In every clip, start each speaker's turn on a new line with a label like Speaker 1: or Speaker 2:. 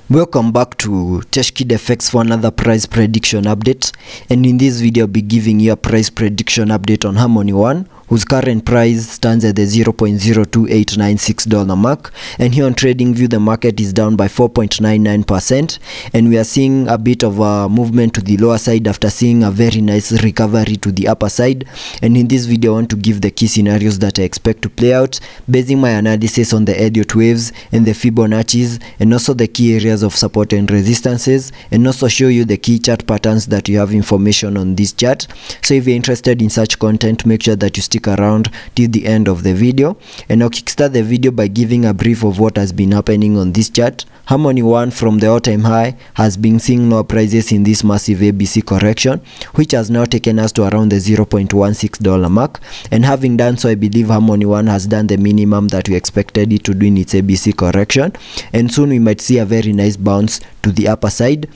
Speaker 1: Welcome back to Teshkid FX for another price prediction update, and in this video I'll be giving you a price prediction update on Harmony One, whose current price stands at the $0.02896 mark, and here on TradingView the market is down by 4.99%, and we are seeing a bit of a movement to the lower side after seeing a very nice recovery to the upper side. And in this video I want to give the key scenarios that I expect to play out, basing my analysis on the Elliot waves and the Fibonacci's, and also the key areas of support and resistances, and also show you the key chart patterns that you have information on this chart. So if you're interested in such content, make sure that you stick around till the end of the video, and I'll kickstart the video by giving a brief of what has been happening on this chart. Harmony One from the all-time high has been seeing lower prices in this massive ABC correction, which has now taken us to around the $0.16 mark, and having done so, I believe Harmony One has done the minimum that we expected it to do in its ABC correction, and soon we might see a very nice bounce to the upper side.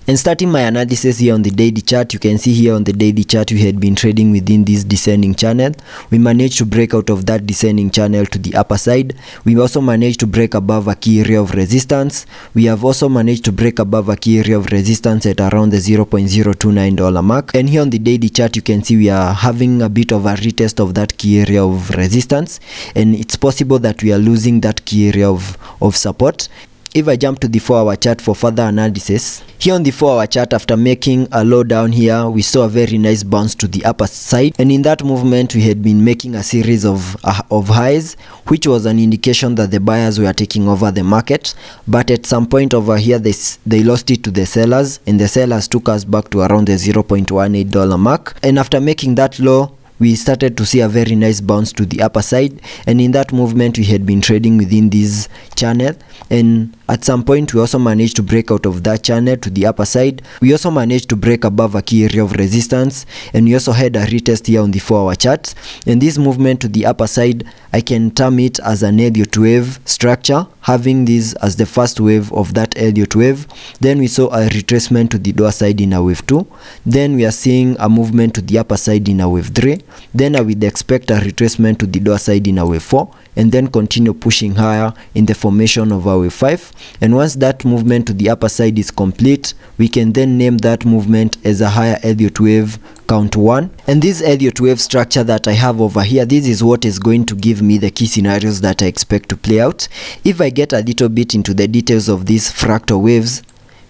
Speaker 1: And starting my analysis here on the daily chart, you can see here on the daily chart we had been trading within this descending channel. We managed to break out of that descending channel to the upper side. We also managed to break above a key area of resistance. We have also managed to break above a key area of resistance at around the $0.029 mark. And here on the daily chart you can see we are having a bit of a retest of that key area of resistance, and it's possible that we are losing that key area of support. If I jump to the 4-hour chart for further analysis, here on the 4-hour chart, after making a low down here, we saw a very nice bounce to the upper side, and in that movement we had been making a series of highs, which was an indication that the buyers were taking over the market. But at some point over here they lost it to the sellers, and the sellers took us back to around the $0.18 mark, and after making that low, we started to see a very nice bounce to the upper side, and in that movement we had been trading within this channel, and at some point we also managed to break out of that channel to the upper side. We also managed to break above a key area of resistance, and we also had a retest here on the 4-hour chart, and this movement to the upper side, I can term it as an Elliot wave structure, having this as the first wave of that Elliot wave. Then we saw a retracement to the lower side in a wave 2, then we are seeing a movement to the upper side in a wave 3, then I would expect a retracement to the lower side in a wave 4, and then continue pushing higher in the formation of our wave 5. And once that movement to the upper side is complete, we can then name that movement as a higher Elliot wave count 1. And this Elliot wave structure that I have over here, this is what is going to give me the key scenarios that I expect to play out. If I get a little bit into the details of these fractal waves,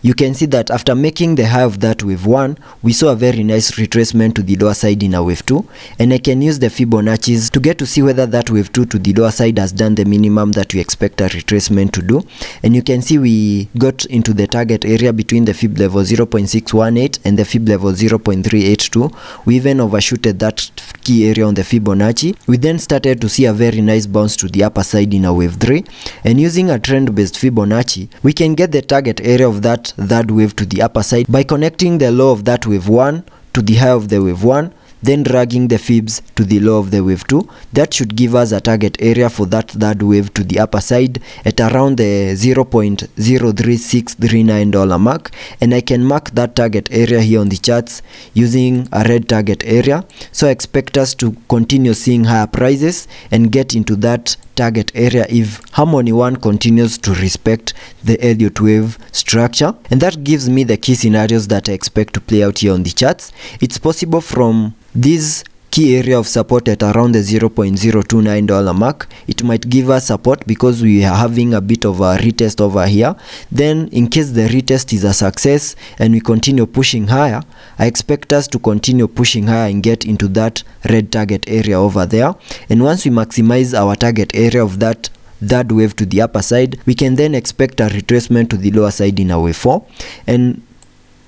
Speaker 1: you can see that after making the high of that wave 1, we saw a very nice retracement to the lower side in a wave 2, and I can use the Fibonacci's to get to see whether that wave 2 to the lower side has done the minimum that we expect a retracement to do. And you can see we got into the target area between the Fib level 0.618 and the Fib level 0.382. We even overshooted that key area on the Fibonacci. We then started to see a very nice bounce to the upper side in a wave 3, and using a trend based Fibonacci, we can get the target area of that third wave to the upper side by connecting the low of that wave 1 to the high of the wave 1, then dragging the fibs to the low of the wave 2. That should give us a target area for that third wave to the upper side at around the $0.03639 mark, and I can mark that target area here on the charts using a red target area. So I expect us to continue seeing higher prices and get into that target area if Harmony One continues to respect the Elliot wave structure. And that gives me the key scenarios that I expect to play out here on the charts. It's possible from this key area of support at around the $0.029 mark, it might give us support because we are having a bit of a retest over here. Then in case the retest is a success and we continue pushing higher, I expect us to continue pushing higher and get into that red target area over there. And once we maximize our target area of that third wave to the upper side, we can then expect a retracement to the lower side in a wave 4. And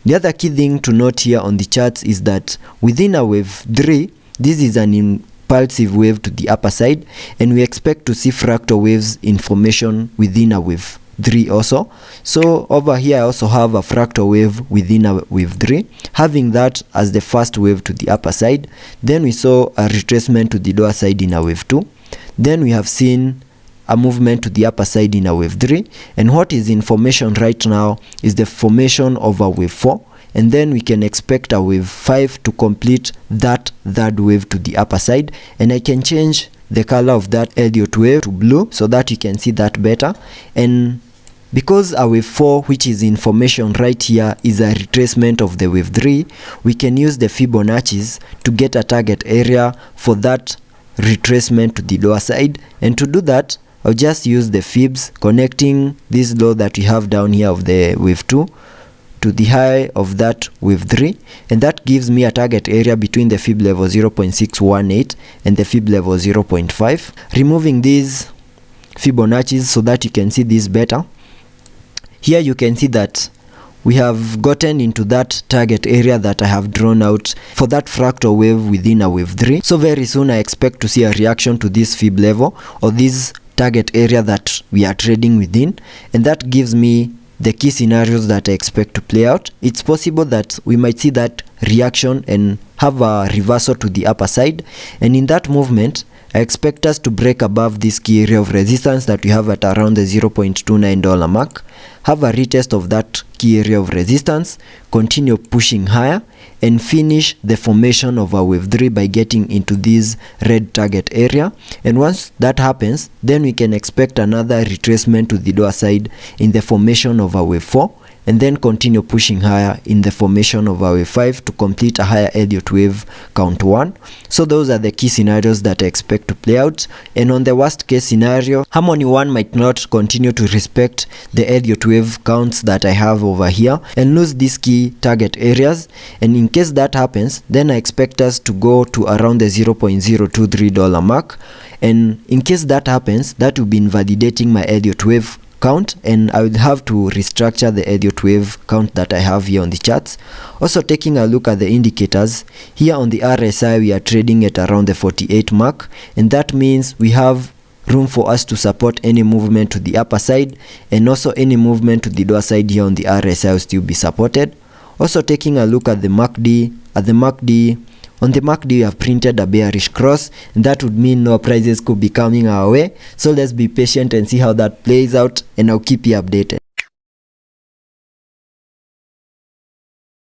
Speaker 1: the other key thing to note here on the charts is that within a wave 3, this is an impulsive wave to the upper side, and we expect to see fractal waves in formation within a wave 3 also. So over here I also have a fractal wave within a wave 3, having that as the first wave to the upper side. Then we saw a retracement to the lower side in a wave 2. Then we have seen a movement to the upper side in a wave 3, and what is in formation right now is the formation of a wave 4, and then we can expect a wave 5 to complete that third wave to the upper side. And I can change the color of that Elliot wave to blue so that you can see that better. And Because our wave 4, which is in formation right here, is a retracement of the wave 3, we can use the Fibonacci's to get a target area for that retracement to the lower side. And to do that, I'll just use the fibs connecting this low that we have down here of the wave 2 to the high of that wave 3, and that gives me a target area between the fib level 0.618 and the fib level 0.5. Removing these Fibonacci's so that you can see this better. Here you can see that we have gotten into that target area that I have drawn out for that fractal wave within a wave 3. So very soon I expect to see a reaction to this fib level or this target area that we are trading within, and that gives me the key scenarios that I expect to play out. It's possible that we might see that reaction and have a reversal to the upper side, and in that movement I expect us to break above this key area of resistance that we have at around the $0.29 mark, have a retest of that key area of resistance, continue pushing higher, and finish the formation of a wave 3 by getting into this red target area. And once that happens, then we can expect another retracement to the lower side in the formation of a wave 4, and then continue pushing higher in the formation of a wave 5 to complete a higher Elliot wave count 1. So those are the key scenarios that I expect to play out. And on the worst case scenario, Harmony 1 might not continue to respect the Elliot wave counts that I have over here and lose these key target areas. And in case that happens, then I expect us to go to around the $0.023 mark. And in case that happens, that will be invalidating my Elliot wave count, and I will have to restructure the Elliot wave count that I have here on the charts. Also taking a look at the indicators, here on the RSI we are trading at around the 48 mark, and that means we have room for us to support any movement to the upper side, and also any movement to the lower side here on the RSI will still be supported. Also taking a look at the MACD, on the MACD we have printed a bearish cross, and that would mean no prices could be coming our way. So let's be patient and see how that plays out, and I'll keep you updated.